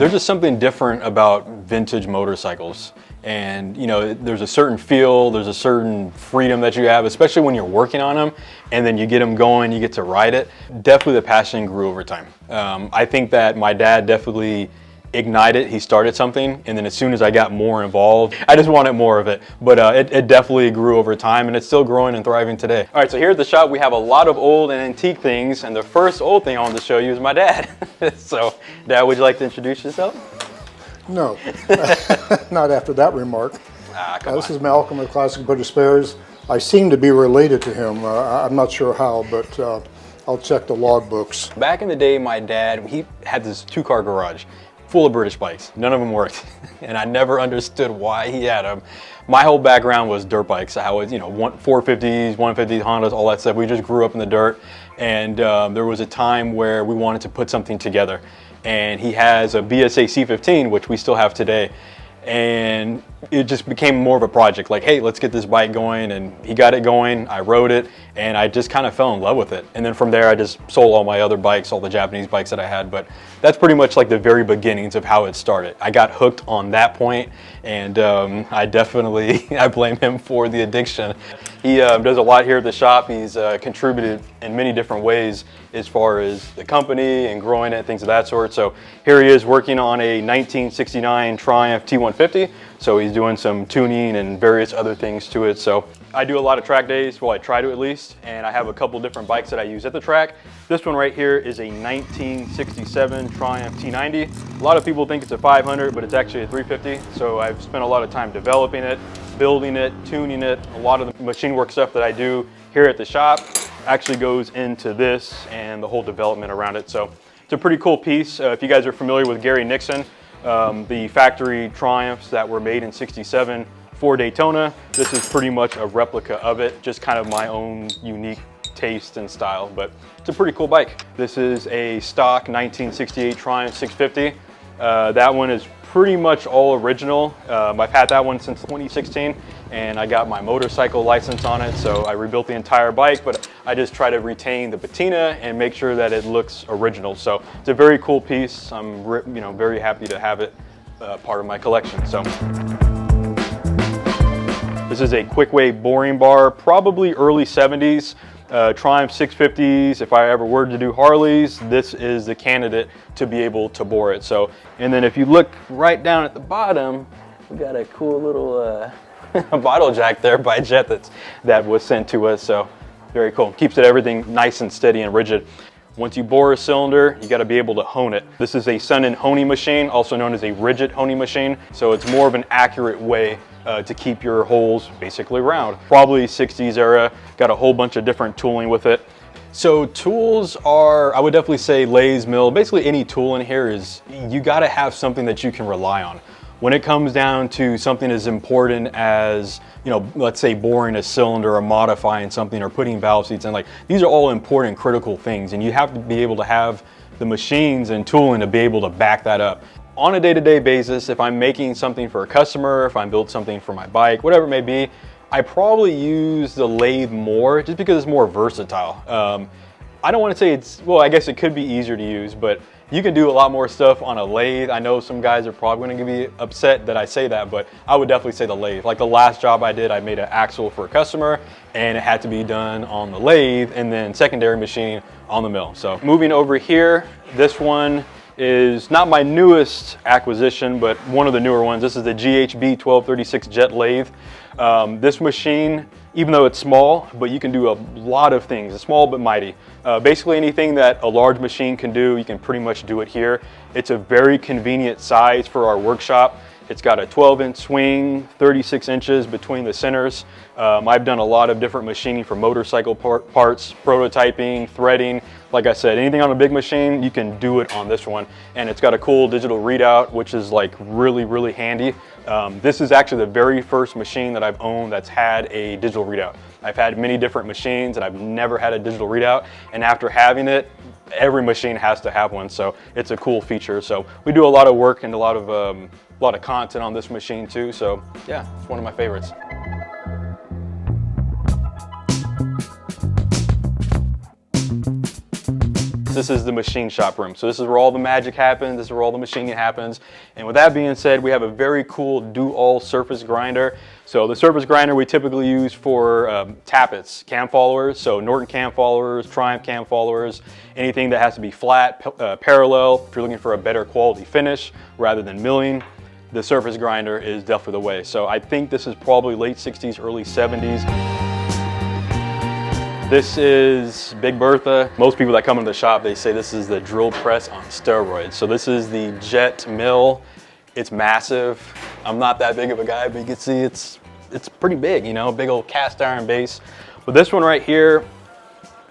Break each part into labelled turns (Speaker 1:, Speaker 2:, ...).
Speaker 1: There's just something different about vintage motorcycles. And you know, there's a certain feel, there's a certain freedom that you have, especially when you're working on them and then you get them going, you get to ride it. Definitely the passion grew over time. I think that my dad definitely ignited, he started something, and then as soon as I got more involved, I just wanted more of it. But it definitely grew over time, and it's still growing and thriving today. All right, so here at the shop, we have a lot of old and antique things, and the first old thing I wanted to show you is my dad. So, Dad, would you like to introduce yourself?
Speaker 2: No, not after that remark. This is Malcolm at Classic British Spares. I seem to be related to him. I'm not sure how, but I'll check the log books.
Speaker 1: Back in the day, my dad, he had this 2-car garage full of British bikes. None of them worked, and I never understood why he had them. My whole background was dirt bikes. I was, 450s, 150s, Hondas, all that stuff. We just grew up in the dirt, and there was a time where we wanted to put something together. And he has a BSA C15, which we still have today. And it just became more of a project, like, hey, let's get this bike going. And he got it going, I rode it, and I just kind of fell in love with it. And then from there, I just sold all my other bikes, all the Japanese bikes that I had. But that's pretty much like the very beginnings of how it started. I got hooked on that point, and I blame him for the addiction. He does a lot here at the shop. He's contributed in many different ways as far as the company and growing it, things of that sort. So here he is working on a 1969 Triumph T150. So he's doing some tuning and various other things to it. So I do a lot of track days, well, I try to at least, and I have a couple different bikes that I use at the track. This one right here is a 1967 Triumph T90. A lot of people think it's a 500, but it's actually a 350. So I've spent a lot of time developing it, building it, tuning it. A lot of the machine work stuff that I do here at the shop actually goes into this and the whole development around it. So it's a pretty cool piece. If you guys are familiar with Gary Nixon, the factory Triumphs that were made in '67 for Daytona, this is pretty much a replica of it, just kind of my own unique taste and style, but it's a pretty cool bike. This is a stock 1968 Triumph 650. That one is pretty much all original. I've had that one since 2016, and I got my motorcycle license on it, so I rebuilt the entire bike, but I just try to retain the patina and make sure that it looks original. So it's a very cool piece. I'm very happy to have it part of my collection. So this is a quick wave boring bar, probably early 70s. Triumph 650s, if I ever were to do Harleys, this is the candidate to be able to bore it. So, and then if you look right down at the bottom, we got a cool little bottle jack there by Jet that was sent to us. So very cool. Keeps everything nice and steady and rigid. Once you bore a cylinder, you got to be able to hone it. This is a Sun and honing machine, also known as a rigid honing machine. So it's more of an accurate way to keep your holes basically round. Probably 60s era, got a whole bunch of different tooling with it. So tools are, I would definitely say lathe, mill, basically any tool in here is, you gotta have something that you can rely on. When it comes down to something as important as, let's say boring a cylinder or modifying something or putting valve seats in, like, these are all important, critical things, and you have to be able to have the machines and tooling to be able to back that up. On a day-to-day basis, if I'm making something for a customer, if I'm building something for my bike, whatever it may be, I probably use the lathe more just because it's more versatile. I don't want to say it's, well, I guess it could be easier to use, but you can do a lot more stuff on a lathe. I know some guys are probably going to be upset that I say that, but I would definitely say the lathe. Like the last job I did, I made an axle for a customer and it had to be done on the lathe and then secondary machine on the mill. So moving over here, this one is not my newest acquisition, but one of the newer ones. This is the GHB 1236 jet lathe. This machine, even though it's small, but you can do a lot of things. It's small but mighty. Basically anything that a large machine can do, you can pretty much do it here. It's a very convenient size for our workshop. It's got a 12-inch swing, 36 inches between the centers. I've done a lot of different machining for motorcycle parts, prototyping, threading. Like I said, anything on a big machine, you can do it on this one. And it's got a cool digital readout, which is like really, really handy. This is actually the very first machine that I've owned that's had a digital readout. I've had many different machines and I've never had a digital readout. And after having it, every machine has to have one. So it's a cool feature. So we do a lot of work and a lot of content on this machine too. So yeah, it's one of my favorites. This is the machine shop room. So this is where all the magic happens. This is where all the machining happens. And with that being said, we have a very cool do-all surface grinder. So the surface grinder we typically use for tappets, cam followers. So Norton cam followers, Triumph cam followers, anything that has to be flat, parallel. If you're looking for a better quality finish rather than milling, the surface grinder is definitely the way. So I think this is probably late 60s, early 70s. This is Big Bertha. Most people that come into the shop, they say this is the drill press on steroids. So this is the jet mill. It's massive. I'm not that big of a guy, but you can see it's pretty big, you know, big old cast iron base. But this one right here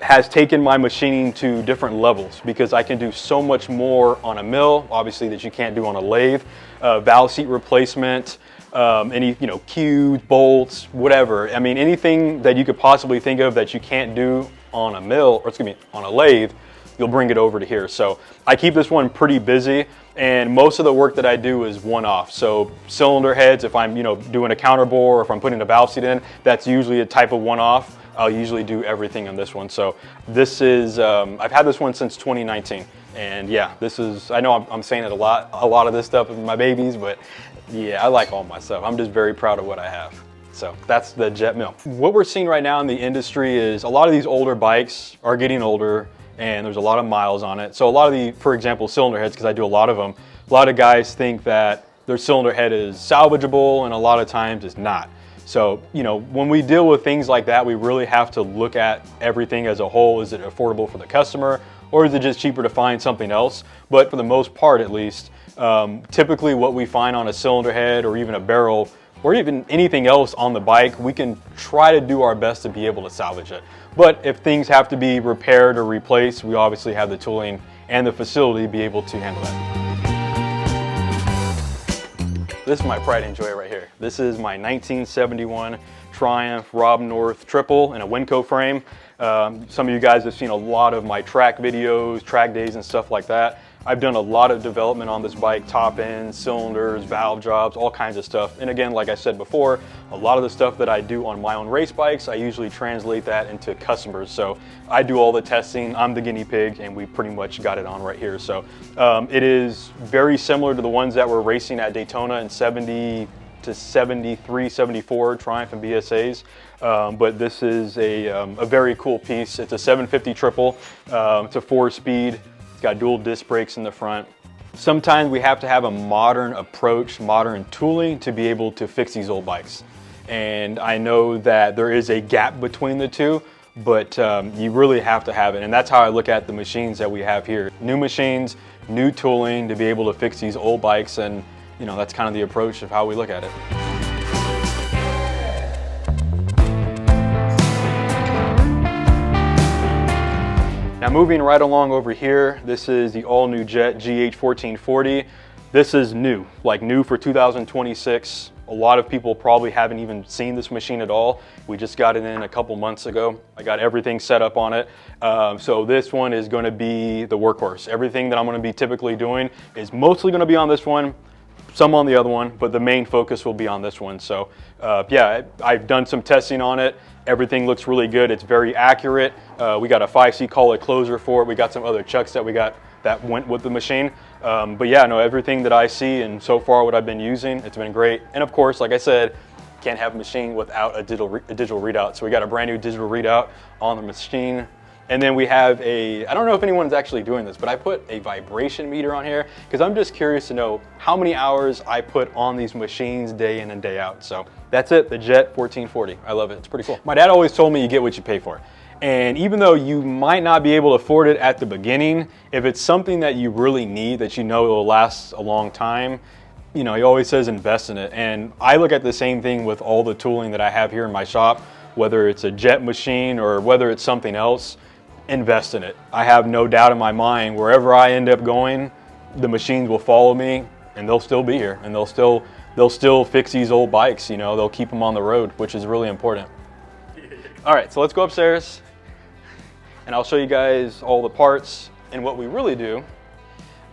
Speaker 1: has taken my machining to different levels because I can do so much more on a mill, obviously, that you can't do on a lathe. Valve seat replacement, any, you know, cues, bolts, whatever. I mean, anything that you could possibly think of that you can't do on a mill, or excuse me, on a lathe, you'll bring it over to here. So I keep this one pretty busy, and most of the work that I do is one-off. So cylinder heads, if I'm, you know, doing a counter bore, or if I'm putting a valve seat in, that's usually a type of one-off. I'll usually do everything on this one. So this is, I've had this one since 2019. And yeah, this is, I know I'm saying it a lot of this stuff with my babies, but yeah, I like all my stuff. I'm just very proud of what I have. So that's the jet mill. What we're seeing right now in the industry is a lot of these older bikes are getting older and there's a lot of miles on it. So a lot of the, for example, cylinder heads, because I do a lot of them, a lot of guys think that their cylinder head is salvageable and a lot of times it's not. So, you know, when we deal with things like that, we really have to look at everything as a whole. Is it affordable for the customer, or is it just cheaper to find something else? But for the most part, at least, typically what we find on a cylinder head or even a barrel or even anything else on the bike, we can try to do our best to be able to salvage it. But if things have to be repaired or replaced, we obviously have the tooling and the facility to be able to handle that. This is my pride and joy right here. This is my 1971 Triumph Rob North triple in a Winco frame. Some of you guys have seen a lot of my track videos, track days and stuff like that. I've done a lot of development on this bike, top ends, cylinders, valve jobs, all kinds of stuff. And again, like I said before, a lot of the stuff that I do on my own race bikes, I usually translate that into customers. So I do all the testing, I'm the guinea pig, and we pretty much got it on right here. So it is very similar to the ones that were racing at Daytona in 70 to 73, 74 Triumph and BSAs. But this is a very cool piece. It's a 750 triple, it's a 4-speed. Got dual disc brakes in the front. Sometimes we have to have a modern approach, modern tooling to be able to fix these old bikes. And I know that there is a gap between the two, but you really have to have it. And that's how I look at the machines that we have here. New machines, new tooling to be able to fix these old bikes. And you know, that's kind of the approach of how we look at it. Now moving right along over here, this is the all-new Jet GH1440. This is new, like new for 2026. A lot of people probably haven't even seen this machine at all. We just got it in a couple months ago. I got everything set up on it. So this one is going to be the workhorse. Everything that I'm going to be typically doing is mostly going to be on this one, some on the other one, but the main focus will be on this one. So yeah, I've done some testing on it. Everything looks really good. It's very accurate. We got a 5C collet closer for it. We got some other chucks that we got that went with the machine. But yeah, no, everything that I see and so far what I've been using, it's been great. And of course, like I said, can't have a machine without a digital readout. So we got a brand new digital readout on the machine. And then we have I don't know if anyone's actually doing this, but I put a vibration meter on here because I'm just curious to know how many hours I put on these machines day in and day out. So that's it, the Jet 1440. I love it, it's pretty cool. My dad always told me you get what you pay for. And even though you might not be able to afford it at the beginning, if it's something that you really need, that you know will last a long time, you know, he always says invest in it. And I look at the same thing with all the tooling that I have here in my shop, whether it's a Jet machine or whether it's something else. Invest in it. I have no doubt in my mind, wherever I end up going, the machines will follow me and they'll still be here and they'll still fix these old bikes, you know, they'll keep them on the road, which is really important. All right, so let's go upstairs and I'll show you guys all the parts and what we really do.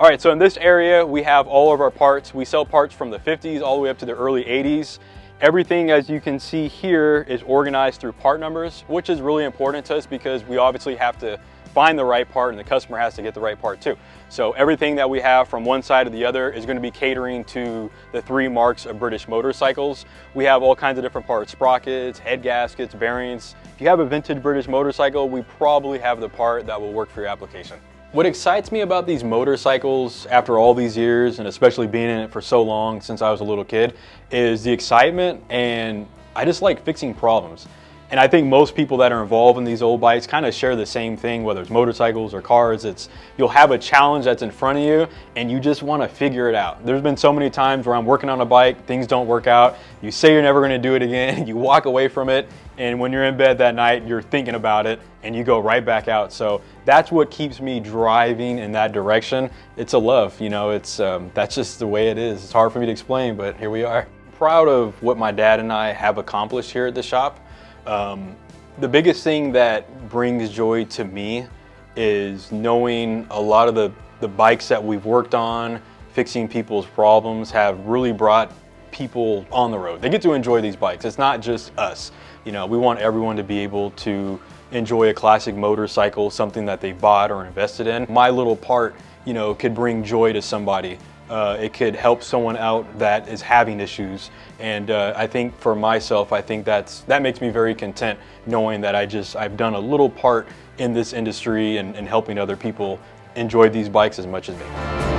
Speaker 1: All right, so in this area, we have all of our parts. We sell parts from the 50s all the way up to the early 80s. Everything, as you can see here, is organized through part numbers, which is really important to us because we obviously have to find the right part and the customer has to get the right part too. So everything that we have from one side to the other is going to be catering to the 3 marks of British motorcycles. We have all kinds of different parts, sprockets, head gaskets, bearings. If you have a vintage British motorcycle, we probably have the part that will work for your application. What excites me about these motorcycles after all these years, and especially being in it for so long since I was a little kid, is the excitement, and I just like fixing problems. And I think most people that are involved in these old bikes kind of share the same thing, whether it's motorcycles or cars. It's you'll have a challenge that's in front of you and you just want to figure it out. There's been so many times where I'm working on a bike, things don't work out, you say you're never going to do it again, you walk away from it, and when you're in bed that night, you're thinking about it and you go right back out. So that's what keeps me driving in that direction. It's a love, you know, it's that's just the way it is. It's hard for me to explain, but here we are. Proud of what my dad and I have accomplished here at the shop. The biggest thing that brings joy to me is knowing a lot of the bikes that we've worked on, fixing people's problems, have really brought people on the road. They get to enjoy these bikes. It's not just us. You know, we want everyone to be able to enjoy a classic motorcycle, something that they bought or invested in. My little part, you know, could bring joy to somebody. It could help someone out that is having issues, and I think for myself, I think that makes me very content knowing that I've done a little part in this industry and helping other people enjoy these bikes as much as me.